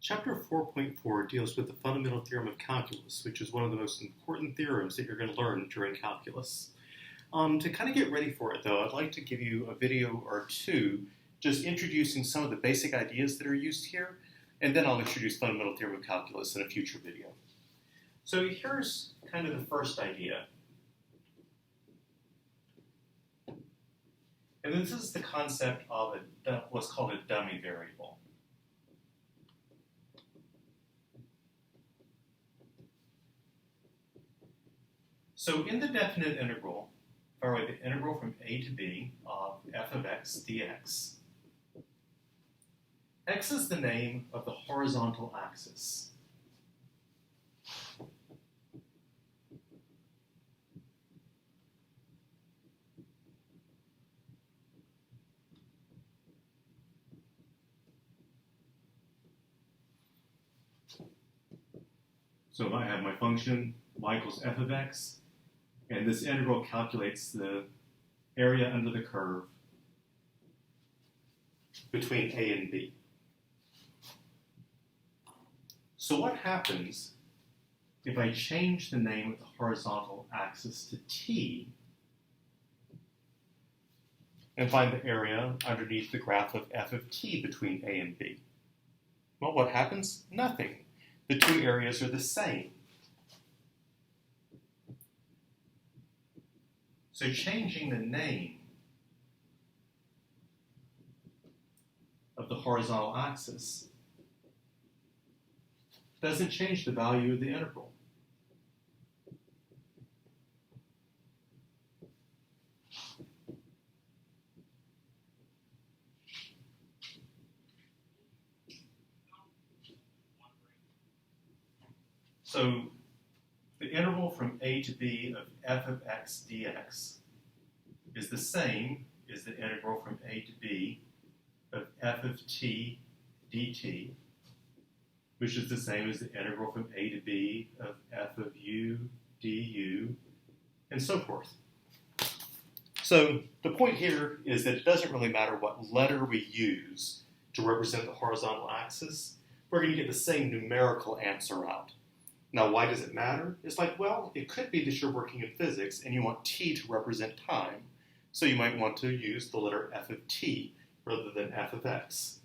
Chapter 4.4 deals with the fundamental theorem of calculus, which is one of the most important theorems that you're going to learn during calculus. To kind of get ready for it, though, I'd like to give you a video or two just introducing some of the basic ideas that are used here, and then I'll introduce fundamental theorem of calculus in a future video. So here's kind of the first idea. And this is the concept of what's called a dummy variable. So in the definite integral, if I write the integral from a to b of f of x dx, x is the name of the horizontal axis. So if I have my function y equals f of x, and this integral calculates the area under the curve between a and b. So what happens if I change the name of the horizontal axis to t and find the area underneath the graph of f of t between a and b? Well, what happens? Nothing. The two areas are the same. So changing the name of the horizontal axis doesn't change the value of the integral. So the interval from a to b of f of x dx is the same as the integral from a to b of f of t dt, which is the same as the integral from a to b of f of u du, and so forth. So the point here is that it doesn't really matter what letter we use to represent the horizontal axis. We're going to get the same numerical answer out. Now, why does it matter? It's like, well, it could be that you're working in physics and you want t to represent time, so you might want to use the letter f of t rather than f of x.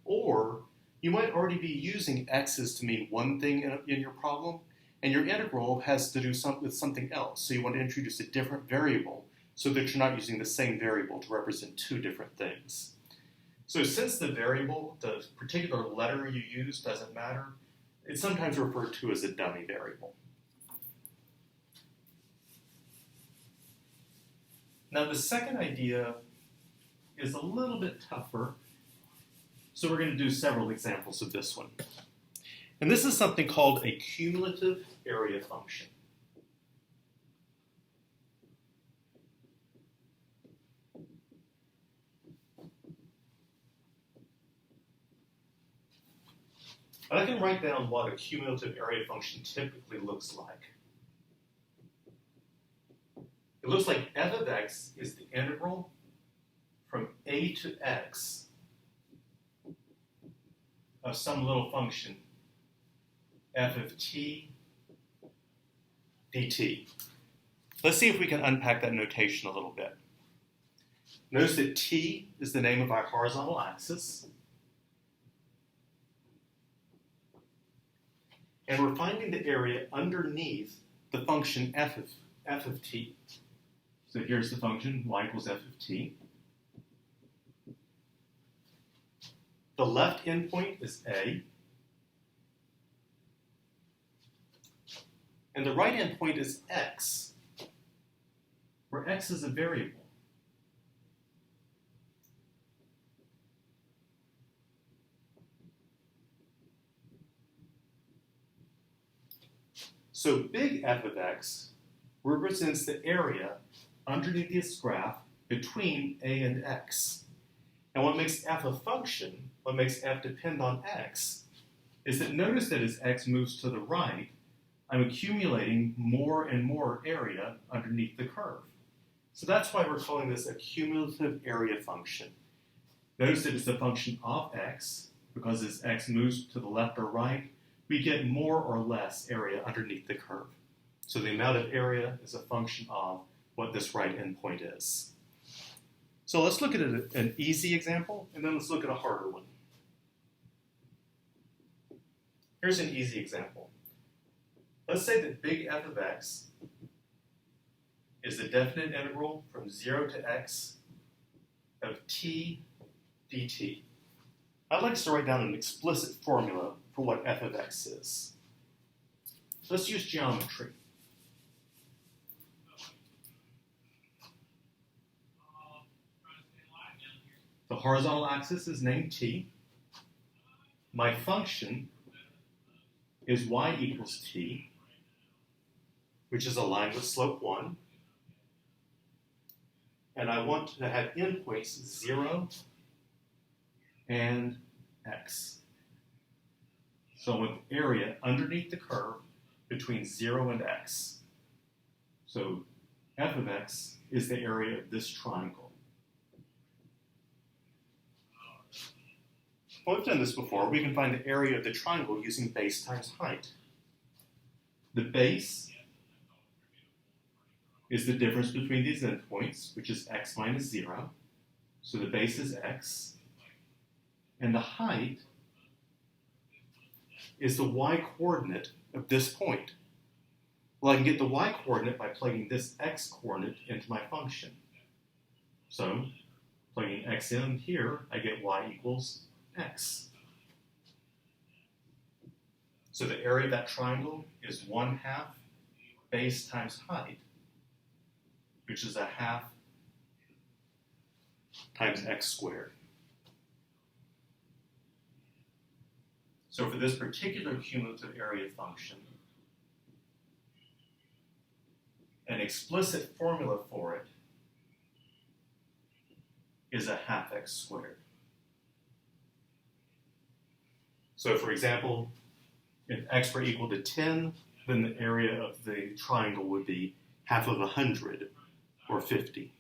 Or you might already be using x's to mean one thing in your problem, and your integral has to do with something else, so you want to introduce a different variable so that you're not using the same variable to represent two different things. So since the variable, the particular letter you use doesn't matter, it's sometimes referred to as a dummy variable. Now the second idea is a little bit tougher, so we're going to do several examples of this one. And this is something called a cumulative area function. And I can write down what a cumulative area function typically looks like. It looks like f of x is the integral from a to x of some little function f of t dt. Let's see if we can unpack that notation a little bit. Notice that t is the name of our horizontal axis. And we're finding the area underneath the function f of t. So here's the function y equals f of t. The left endpoint is a. And the right endpoint is x, where x is a variable. So big F of x represents the area underneath this graph between a and x. And what makes f a function, what makes f depend on x, is that notice that as x moves to the right, I'm accumulating more and more area underneath the curve. So that's why we're calling this a cumulative area function. Notice that it's a function of x, because because as x moves to the left or right, we get more or less area underneath the curve. So the amount of area is a function of what this right endpoint is. So let's look at an easy example, and then let's look at a harder one. Here's an easy example. Let's say that big F of x is the definite integral from 0 to x of t dt. I'd like us to write down an explicit formula for what f of x is. Let's use geometry. The horizontal axis is named t. My function is y equals t, which is aligned with slope 1. And I want to have endpoints 0 and x. So I want the area underneath the curve between 0 and x. So f of x is the area of this triangle. Well, we've done this before. We can find the area of the triangle using base times height. The base is the difference between these endpoints, which is x minus 0. So the base is x. And the height is the y-coordinate of this point. Well, I can get the y-coordinate by plugging this x-coordinate into my function. So, plugging x in here, I get y equals x. So the area of that triangle is 1/2 base times height, which is 1/2 times x squared. So for this particular cumulative area function, an explicit formula for it is 1/2 x squared. So for example, if x were equal to 10, then the area of the triangle would be 1/2 of 100, or 50.